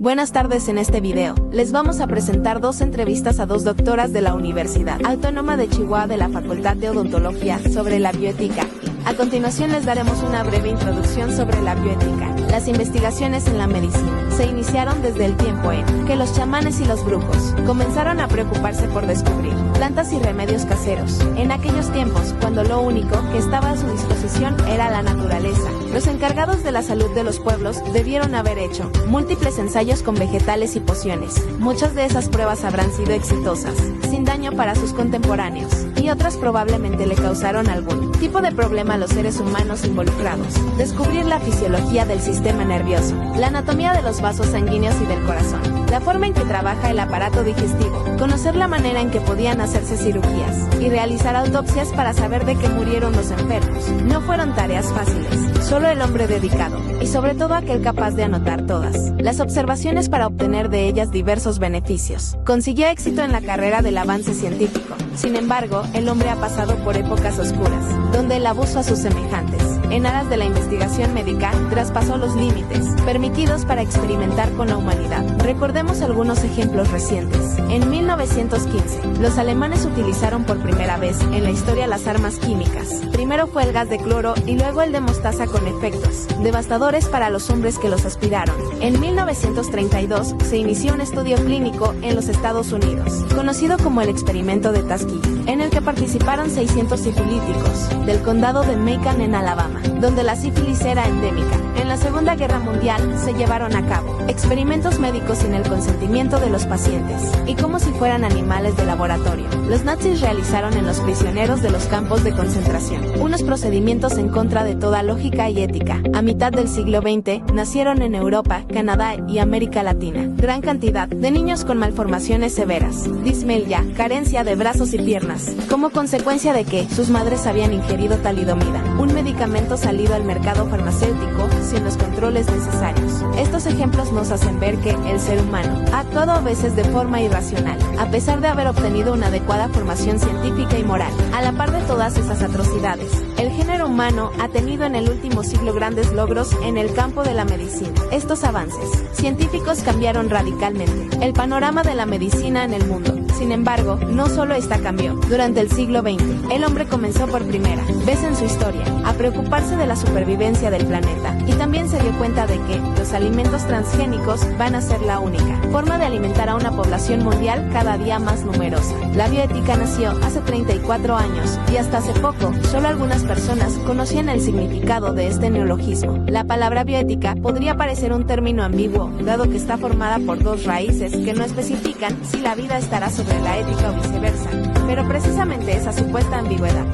Buenas tardes. En este video, les vamos a presentar dos entrevistas a dos doctoras de la Universidad Autónoma de Chihuahua de la Facultad de Odontología sobre la bioética. A continuación les daremos una breve introducción sobre la bioética. Las investigaciones en la medicina se iniciaron desde el tiempo en que los chamanes y los brujos comenzaron a preocuparse por descubrir plantas y remedios caseros. En aquellos tiempos, cuando lo único que estaba a su disposición era la naturaleza, los encargados de la salud de los pueblos debieron haber hecho múltiples ensayos con vegetales y pociones. Muchas de esas pruebas habrán sido exitosas, sin daño para sus contemporáneos, y otras probablemente le causaron algún tipo de problema a los seres humanos involucrados. Descubrir la fisiología del sistema nervioso, la anatomía de los vasos sanguíneos y del corazón, la forma en que trabaja el aparato digestivo, conocer la manera en que podían hacerse cirugías, y realizar autopsias para saber de qué murieron los enfermos. No fueron tareas fáciles, solo el hombre dedicado, y sobre todo aquel capaz de anotar todas las observaciones para obtener de ellas diversos beneficios, consiguió éxito en la carrera del avance científico. Sin embargo, el hombre ha pasado por épocas oscuras, donde el abuso a sus semejantes, en aras de la investigación médica, traspasó los límites permitidos para experimentar con la humanidad. Recordemos algunos ejemplos recientes. En 1915, los alemanes utilizaron por primera vez en la historia las armas químicas. Primero fue el gas de cloro y luego el de mostaza, con efectos devastadores para los hombres que los aspiraron. En 1932 se inició un estudio clínico en los Estados Unidos, conocido como el experimento de Tuskegee, en el que participaron 600 sifilíticos del condado de Macon en Alabama, donde la sífilis era endémica. En la Segunda Guerra Mundial se llevaron a cabo experimentos médicos sin el consentimiento de los pacientes, y como si fueran animales de laboratorio, los nazis realizaron en los prisioneros de los campos de concentración unos procedimientos en contra de toda lógica y ética. A mitad del siglo XX nacieron en Europa, Canadá y América Latina gran cantidad de niños con malformaciones severas, dismelia, carencia de brazos y piernas, como consecuencia de que sus madres habían ingerido talidomida, un medicamento salido al mercado farmacéutico sin los controles necesarios. Estos ejemplos nos hacen ver que el ser humano ha actuado a veces de forma irracional, a pesar de haber obtenido una adecuada formación científica y moral. A la par de todas esas atrocidades, el género humano ha tenido en el último siglo grandes logros en el campo de la medicina. Estos avances científicos cambiaron radicalmente el panorama de la medicina en el mundo. Sin embargo, no solo esta cambió. Durante el siglo XX, el hombre comenzó por primera vez en su historia a preocuparse de la supervivencia del planeta, y también se dio cuenta de que los alimentos transgénicos van a ser la única forma de alimentar a una población mundial cada día más numerosa. La bioética nació hace 34 años, y hasta hace poco, solo algunas personas conocían el significado de este neologismo. La palabra bioética podría parecer un término ambiguo, dado que está formada por dos raíces que no especifican si la vida estará sobre la ética o viceversa, pero precisamente esa supuesta ambigüedad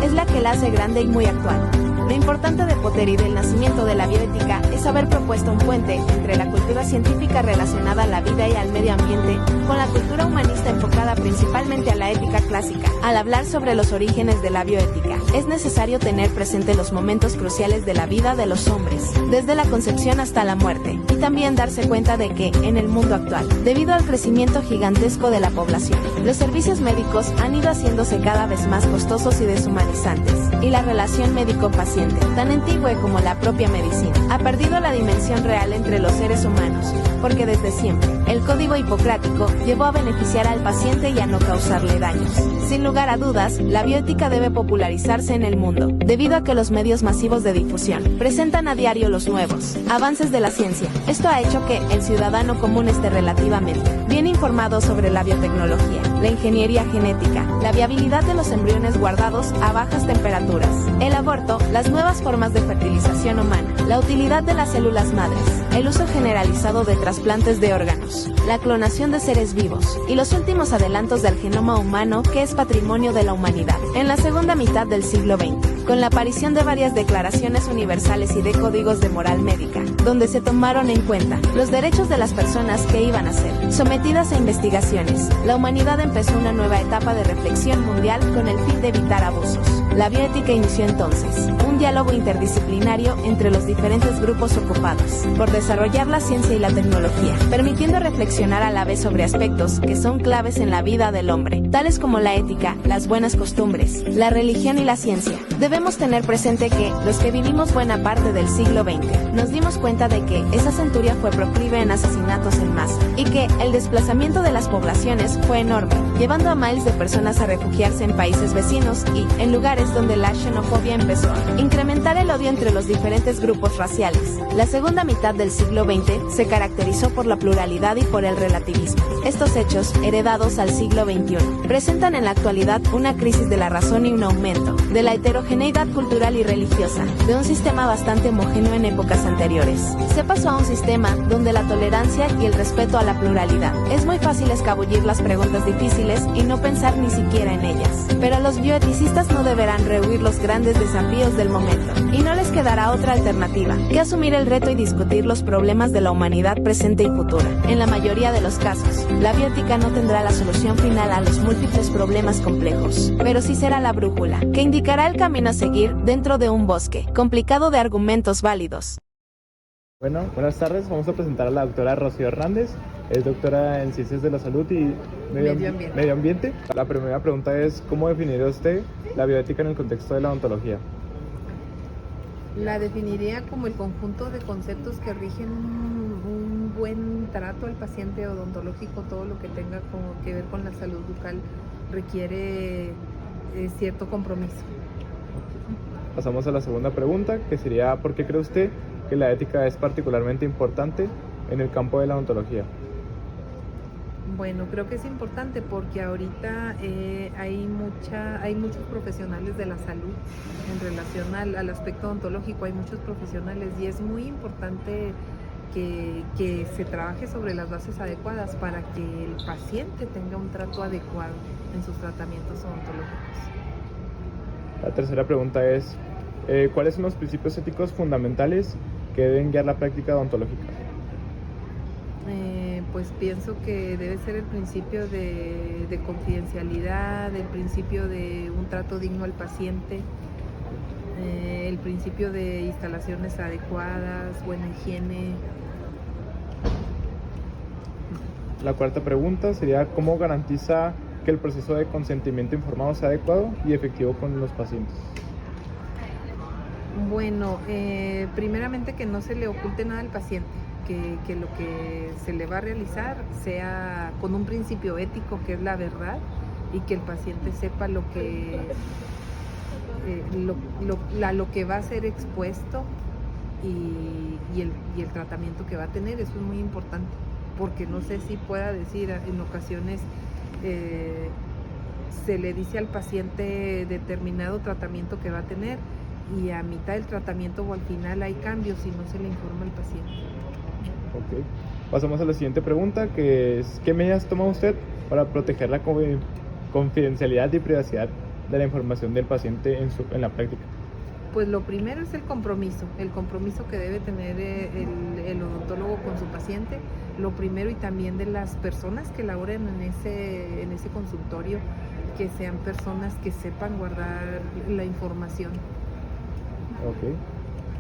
es la que la hace grande y muy actual. Lo importante de Potter y del nacimiento de la bioética es haber propuesto un puente entre la cultura científica relacionada a la vida y al medio ambiente, con la cultura humanista enfocada principalmente a la ética clásica. Al hablar sobre los orígenes de la bioética, es necesario tener presente los momentos cruciales de la vida de los hombres, desde la concepción hasta la muerte, y también darse cuenta de que, en el mundo actual, debido al crecimiento gigantesco de la población, los servicios médicos han ido haciéndose cada vez más costosos y deshumanizantes, y la relación médico-paciente, tan antigua como la propia medicina, ha perdido la dimensión real entre los seres humanos, porque desde siempre, el código hipocrático llevó a beneficiar al paciente y a no causarle daños. Sin lugar a dudas, la bioética debe popularizarse en el mundo, debido a que los medios masivos de difusión presentan a diario los nuevos avances de la ciencia. Esto ha hecho que el ciudadano común esté relativamente bien informado sobre la biotecnología, la ingeniería genética, la viabilidad de los embriones guardados a bajas temperaturas, el aborto, las nuevas formas de fertilización humana, la utilidad de las células madres, el uso generalizado de trasplantes de órganos, la clonación de seres vivos, y los últimos adelantos del genoma humano, que es patrimonio de la humanidad. En la segunda mitad del siglo XX, con la aparición de varias declaraciones universales y de códigos de moral médica, donde se tomaron en cuenta los derechos de las personas que iban a ser sometidas a investigaciones, la humanidad empezó una nueva etapa de reflexión mundial con el fin de evitar abusos. La bioética inició entonces un diálogo interdisciplinario entre los diferentes grupos ocupados por desarrollar la ciencia y la tecnología, permitiendo reflexionar a la vez sobre aspectos que son claves en la vida del hombre, tales como la ética, las buenas costumbres, la religión y la ciencia. Debemos tener presente que, los que vivimos buena parte del siglo XX, nos dimos cuenta de que esa centuria fue proclive en asesinatos en masa, y que el desplazamiento de las poblaciones fue enorme, llevando a miles de personas a refugiarse en países vecinos y en lugares donde la xenofobia empezó a incrementar el odio entre los diferentes grupos raciales. La segunda mitad del siglo XX se caracterizó por la pluralidad y por el relativismo. Estos hechos, heredados al siglo XXI, presentan en la actualidad una crisis de la razón y un aumento de la heterogeneidad cultural y religiosa, de un sistema bastante homogéneo en épocas anteriores. Se pasó a un sistema donde la tolerancia y el respeto a la pluralidad. Es muy fácil escabullir las preguntas difíciles y no pensar ni siquiera en ellas. Pero los bioeticistas no deberán rehuir los grandes desafíos del momento, y no les quedará otra alternativa que asumir el reto y discutir los problemas de la humanidad presente y futura. En la mayoría de los casos, la bioética no tendrá la solución final a los múltiples problemas complejos, pero sí será la brújula que indicará el camino a seguir dentro de un bosque complicado de argumentos válidos. Bueno, buenas tardes. Vamos a presentar a la doctora Rocío Hernández. Es doctora en Ciencias de la Salud y Medio Ambiente. La primera pregunta es, ¿cómo definiría usted la bioética en el contexto de la odontología? La definiría como el conjunto de conceptos que rigen un buen trato al paciente odontológico. Todo lo que tenga que ver con la salud bucal requiere cierto compromiso. Pasamos a la segunda pregunta, que sería, ¿por qué cree usted que la ética es particularmente importante en el campo de la odontología? Bueno, creo que es importante porque ahorita hay muchos profesionales de la salud en relación al aspecto odontológico. Hay muchos profesionales y es muy importante que se trabaje sobre las bases adecuadas para que el paciente tenga un trato adecuado en sus tratamientos odontológicos. La tercera pregunta es, ¿cuáles son los principios éticos fundamentales que deben guiar la práctica odontológica? Pues pienso que debe ser el principio de confidencialidad, el principio de un trato digno al paciente, el principio de instalaciones adecuadas, buena higiene. La cuarta pregunta sería, ¿cómo garantiza que el proceso de consentimiento informado sea adecuado y efectivo con los pacientes? Bueno, primeramente que no se le oculte nada al paciente, que lo que se le va a realizar sea con un principio ético que es la verdad y que el paciente sepa lo que va a ser expuesto y el tratamiento que va a tener. Eso es muy importante, porque no sé si pueda decir, en ocasiones se le dice al paciente determinado tratamiento que va a tener y a mitad del tratamiento o al final hay cambios y no se le informa al paciente. Ok. Pasamos a la siguiente pregunta, que es, ¿qué medidas toma usted para proteger la confidencialidad y privacidad de la información del paciente en la práctica? Pues lo primero es el compromiso que debe tener el odontólogo con su paciente, lo primero, y también de las personas que laboren en ese consultorio, que sean personas que sepan guardar la información. Ok.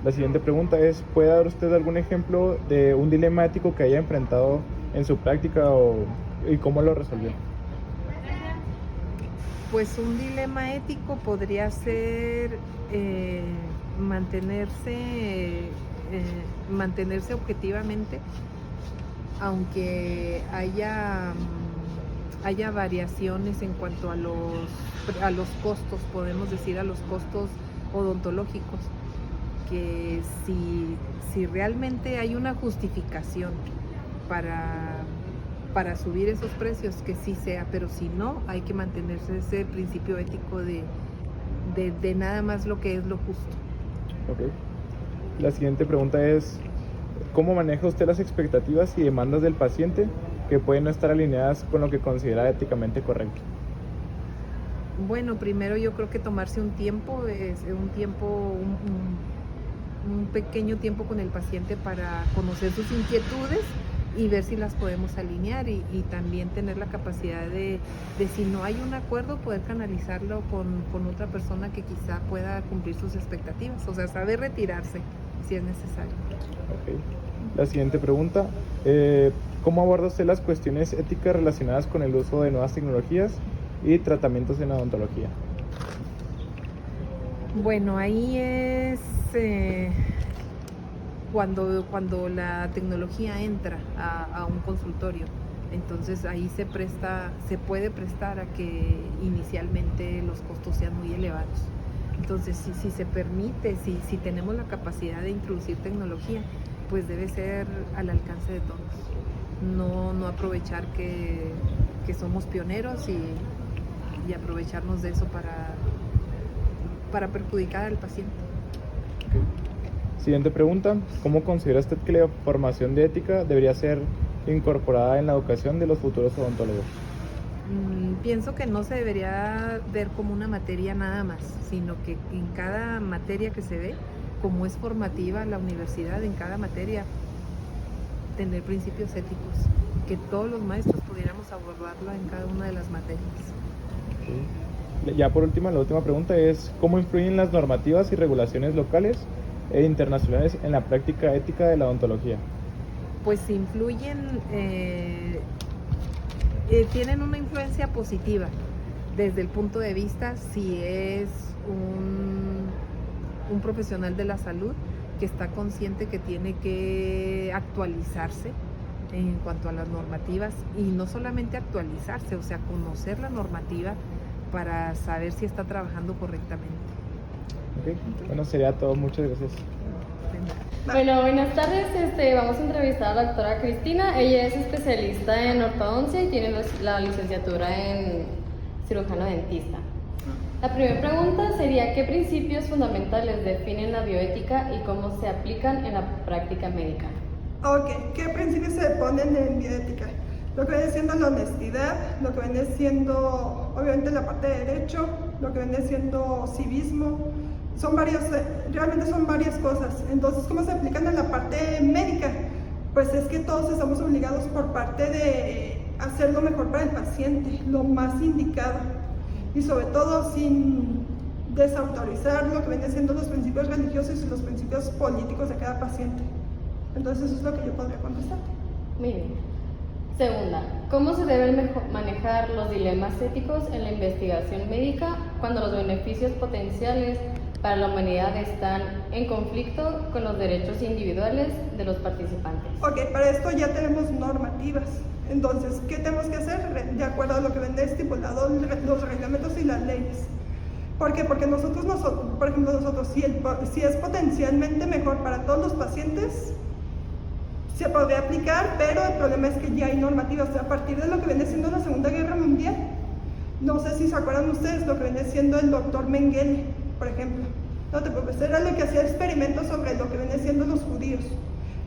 La siguiente pregunta es, ¿puede dar usted algún ejemplo de un dilema ético que haya enfrentado en su práctica y cómo lo resolvió? Pues un dilema ético podría ser mantenerse objetivamente, aunque haya variaciones en cuanto a los costos, podemos decir, a los costos odontológicos, que si realmente hay una justificación para subir esos precios, que sí sea, pero si no, hay que mantenerse ese principio ético de nada más lo que es lo justo. Ok. La siguiente pregunta es, ¿cómo maneja usted las expectativas y demandas del paciente que pueden no estar alineadas con lo que considera éticamente correcto? Bueno, primero yo creo que tomarse un pequeño tiempo con el paciente para conocer sus inquietudes, y ver si las podemos alinear y también tener la capacidad de si no hay un acuerdo, poder canalizarlo con otra persona que quizá pueda cumplir sus expectativas, o sea, saber retirarse si es necesario. Okay. La siguiente pregunta, ¿cómo aborda usted las cuestiones éticas relacionadas con el uso de nuevas tecnologías y tratamientos en odontología? Bueno, ahí es cuando la tecnología entra a un consultorio, entonces ahí se puede prestar a que inicialmente los costos sean muy elevados. Entonces, si se permite, si tenemos la capacidad de introducir tecnología, pues debe ser al alcance de todos. No aprovechar que somos pioneros y aprovecharnos de eso para perjudicar al paciente. Okay. Siguiente pregunta, ¿cómo considera usted que la formación de ética debería ser incorporada en la educación de los futuros odontólogos? Pienso que no se debería ver como una materia nada más, sino que en cada materia que se ve, como es formativa la universidad, en cada materia tener principios éticos, que todos los maestros pudiéramos abordarlo en cada una de las materias. Okay. Ya por último, la última pregunta es, ¿cómo influyen las normativas y regulaciones locales e internacionales en la práctica ética de la odontología? Pues influyen, tienen una influencia positiva desde el punto de vista si es un profesional de la salud que está consciente que tiene que actualizarse en cuanto a las normativas, y no solamente actualizarse, o sea, conocer la normativa para saber si está trabajando correctamente. Okay. Bueno, sería todo. Muchas gracias. Bueno, buenas tardes. Vamos a entrevistar a la doctora Cristina. Ella es especialista en ortodoncia y tiene la licenciatura en cirujano dentista. La primera pregunta sería, ¿qué principios fundamentales definen la bioética y cómo se aplican en la práctica médica? Ok, ¿qué principios se ponen en bioética? Lo que viene siendo la honestidad, lo que viene siendo, obviamente, la parte de derecho, lo que viene siendo civismo. Realmente son varias cosas. Entonces, ¿cómo se aplican en la parte médica? Pues es que todos estamos obligados por parte de hacer lo mejor para el paciente, lo más indicado, y sobre todo sin desautorizar lo que viene siendo los principios religiosos y los principios políticos de cada paciente. Entonces, eso es lo que yo podría contestar. Muy bien. Segunda, ¿cómo se deben manejar los dilemas éticos en la investigación médica cuando los beneficios potenciales para la humanidad están en conflicto con los derechos individuales de los participantes? Ok, para esto ya tenemos normativas. Entonces, ¿qué tenemos que hacer? De acuerdo a lo que ven estipulado los reglamentos y las leyes. ¿Por qué? Porque nosotros, por ejemplo, si es potencialmente mejor para todos los pacientes, se podría aplicar, pero el problema es que ya hay normativas. A partir de lo que viene siendo la Segunda Guerra Mundial, no sé si se acuerdan ustedes lo que viene siendo el doctor Mengele, por ejemplo. No te preocupes, era lo que hacía experimentos sobre lo que viene siendo los judíos.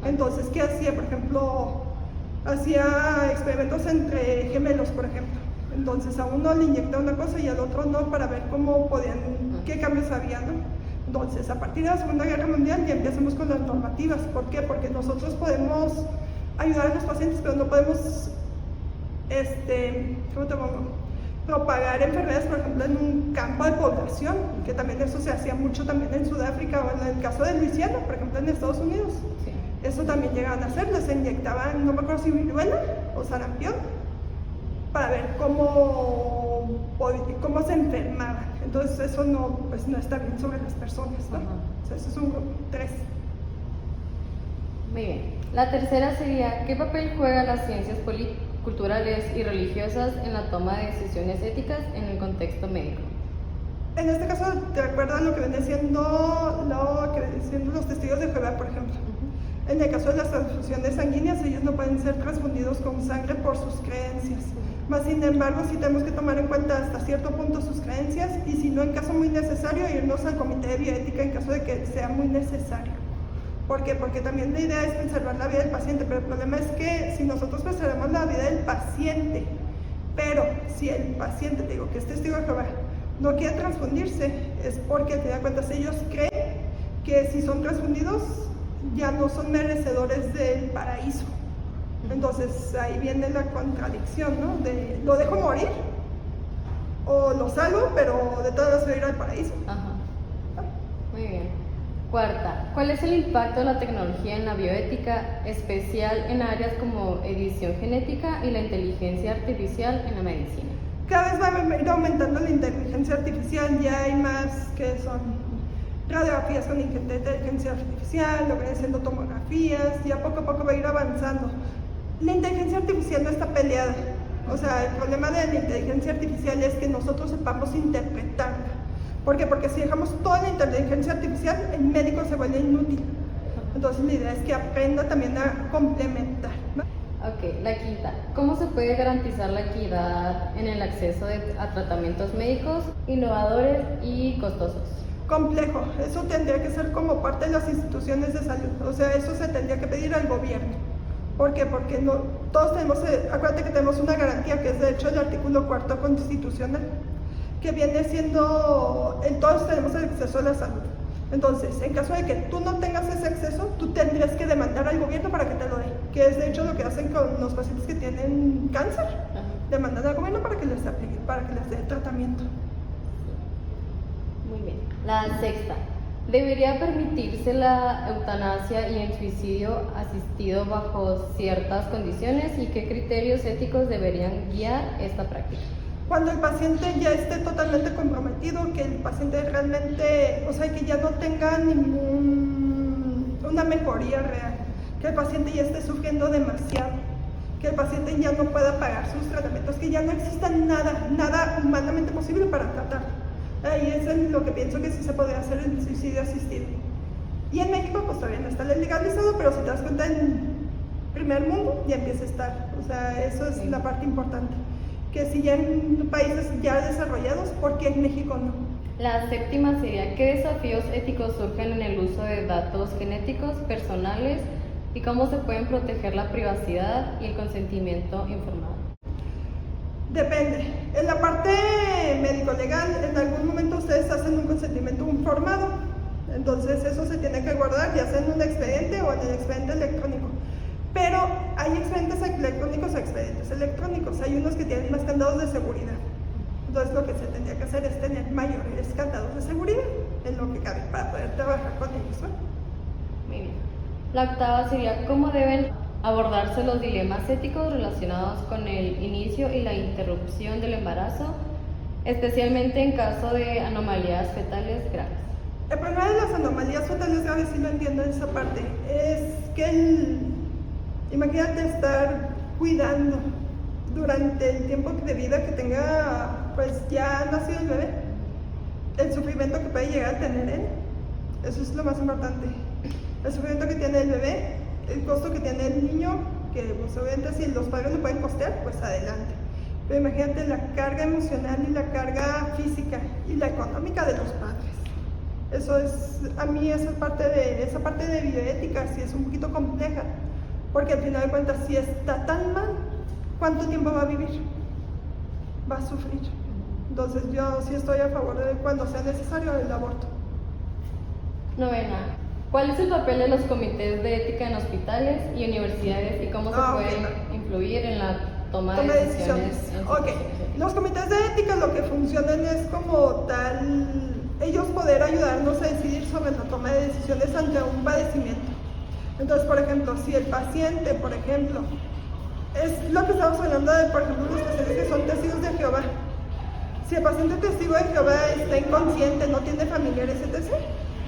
Entonces, ¿qué hacía? Por ejemplo, hacía experimentos entre gemelos, por ejemplo. Entonces, a uno le inyectaba una cosa y al otro no, para ver cómo podían, qué cambios había, ¿no? Entonces, a partir de la Segunda Guerra Mundial ya empezamos con las normativas. ¿Por qué? Porque nosotros podemos ayudar a los pacientes, pero no podemos, ¿cómo te pongo? Propagar enfermedades, por ejemplo, en un campo de población, que también eso se hacía mucho también en Sudáfrica o en el caso de Luisiana, por ejemplo, en Estados Unidos. Sí. Eso también llegaban a hacer, les inyectaban, no me acuerdo si viruela o sarampión, para ver cómo se enfermaban. Entonces eso no está bien sobre las personas, ¿no? O sea, eso es un 3. Muy bien. La tercera sería, ¿qué papel juegan las ciencias culturales y religiosas en la toma de decisiones éticas en el contexto médico? En este caso, te acuerdas lo que viene siendo los testigos de Jehová, por ejemplo. En el caso de las transfusiones sanguíneas, ellos no pueden ser transfundidos con sangre por sus creencias. Más sin embargo, sí tenemos que tomar en cuenta hasta cierto punto sus creencias, y si no, en caso muy necesario, irnos al comité de bioética en caso de que sea muy necesario. ¿Por qué? Porque también la idea es preservar la vida del paciente, pero el problema es que si nosotros preservamos la vida del paciente, pero si el paciente, te digo, que es testigo de Jehová, no quiere transfundirse, es porque, te das cuenta, ellos creen que si son transfundidos, ya no son merecedores del paraíso. Entonces ahí viene la contradicción, ¿no? De lo dejo morir o lo salvo, pero de todas maneras voy a ir al paraíso. Ajá. Muy bien. Cuarta, ¿cuál es el impacto de la tecnología en la bioética, especial en áreas como edición genética y la inteligencia artificial en la medicina? Cada vez va a ir aumentando la inteligencia artificial, ya hay más que son radiografías con inteligencia artificial, lo que viene siendo tomografías, ya poco a poco va a ir avanzando. La inteligencia artificial no está peleada, o sea, el problema de la inteligencia artificial es que nosotros sepamos interpretarla. ¿Por qué? Porque si dejamos toda la inteligencia artificial, el médico se vuelve inútil. Entonces la idea es que aprenda también a complementar, ¿no? Ok, la quinta. ¿Cómo se puede garantizar la equidad en el acceso a tratamientos médicos innovadores y costosos? Complejo, eso tendría que ser como parte de las instituciones de salud, o sea, eso se tendría que pedir al gobierno. ¿Por qué? Porque no, todos tenemos, acuérdate que tenemos una garantía que es de hecho el artículo 4 constitucional, que viene siendo, todos tenemos el acceso a la salud. Entonces, en caso de que tú no tengas ese acceso, tú tendrías que demandar al gobierno para que te lo dé, que es de hecho lo que hacen con los pacientes que tienen cáncer, demandan al gobierno para que les aplique, para que les dé tratamiento. Muy bien. La sexta. ¿Debería permitirse la eutanasia y el suicidio asistido bajo ciertas condiciones y qué criterios éticos deberían guiar esta práctica? Cuando el paciente ya esté totalmente comprometido, que el paciente realmente, o sea, que ya no tenga una mejoría real, que el paciente ya esté sufriendo demasiado, que el paciente ya no pueda pagar sus tratamientos, que ya no exista nada humanamente posible para tratarlo. Ahí es lo que pienso que sí se podría hacer el suicidio asistido. Y en México pues todavía no está legalizado, pero si te das cuenta en primer mundo ya empieza a estar. O sea, eso es la parte importante. Que si ya en países ya desarrollados, ¿por qué en México no? La séptima sería, ¿qué desafíos éticos surgen en el uso de datos genéticos personales y cómo se pueden proteger la privacidad y el consentimiento informado? Depende. En la parte médico-legal, en algún momento ustedes hacen un consentimiento informado. Entonces eso se tiene que guardar ya sea en un expediente o en el expediente electrónico. Pero hay expedientes electrónicos a expedientes electrónicos. Hay unos que tienen más candados de seguridad. Entonces lo que se tendría que hacer es tener mayores candados de seguridad en lo que cabe para poder trabajar con ellos, ¿no? Muy bien. La octava sería, ¿cómo deben abordarse los dilemas éticos relacionados con el inicio y la interrupción del embarazo, especialmente en caso de anomalías fetales graves? El problema de las anomalías fetales graves, sí lo entiendo en esa parte, es que imagínate estar cuidando durante el tiempo de vida que tenga, pues ya nacido el bebé, el sufrimiento que puede llegar a tener él, eso es lo más importante, el sufrimiento que tiene el bebé, el costo que tiene el niño, que pues obviamente si los padres lo pueden costear, pues adelante. Pero imagínate la carga emocional y la carga física y la económica de los padres. Eso es, a mí esa parte de bioética sí es un poquito compleja, porque al final de cuentas si está tan mal, ¿cuánto tiempo va a vivir? Va a sufrir. Entonces yo sí estoy a favor de cuando sea necesario el aborto. Novena. ¿Cuál es el papel de los comités de ética en hospitales y universidades y cómo se puede influir en la toma de decisiones? Ok, los comités de ética lo que funcionan es como tal, ellos poder ayudarnos a decidir sobre la toma de decisiones ante un padecimiento. Entonces, por ejemplo, si el paciente, por ejemplo, es lo que estamos hablando de, por ejemplo, los pacientes que son testigos de Jehová. Si el paciente testigo de Jehová está inconsciente, no tiene familiares, etc.,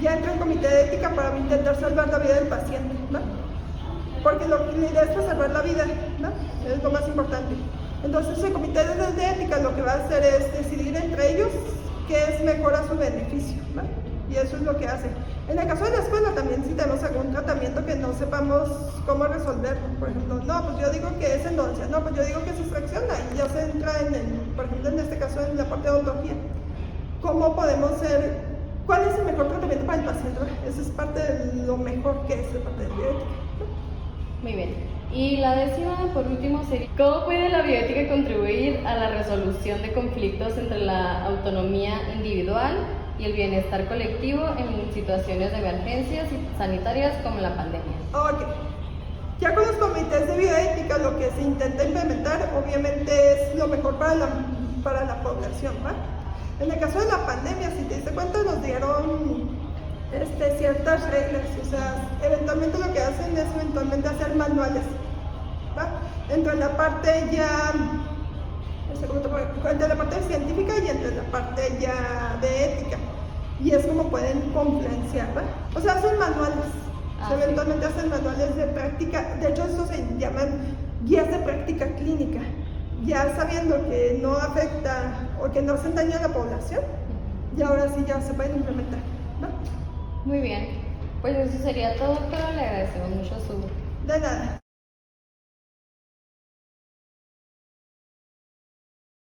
ya entra el comité de ética para intentar salvar la vida del paciente, ¿no? Porque la idea es preservar la vida, ¿no? Es lo más importante. Entonces el comité de ética lo que va a hacer es decidir entre ellos qué es mejor a su beneficio, ¿no? Y eso es lo que hace. En el caso de la escuela también si tenemos algún tratamiento que no sepamos cómo resolverlo, por ejemplo, no, pues yo digo que es endoncia, no, pues yo digo que es extracción, ahí ya se entra por ejemplo, en este caso en la parte de odontología. ¿Cómo podemos ser? ¿Cuál es el mejor tratamiento para el paciente? Esa es parte de lo mejor que es la parte de bioética. Muy bien. Y la décima, por último, sería ¿cómo puede la bioética contribuir a la resolución de conflictos entre la autonomía individual y el bienestar colectivo en situaciones de emergencias sanitarias como la pandemia? Ok. Ya con los comités de bioética que se intenta implementar obviamente es lo mejor para la población, ¿va? En el caso de la pandemia, si te diste cuenta, nos dieron ciertas reglas, o sea, eventualmente lo que hacen es hacer manuales, ¿va? Entre la parte ya, entre la parte científica y entre la parte ya de ética, y es como pueden confluenciar, ¿va? O sea, hacen manuales, eventualmente hacen manuales de práctica, de hecho estos se llaman guías de práctica clínica, ya sabiendo que no afecta o que no hacen daño a la población, y ahora sí ya se pueden implementar, ¿no? Muy bien, pues eso sería todo, doctora. Le agradecemos mucho su... De nada.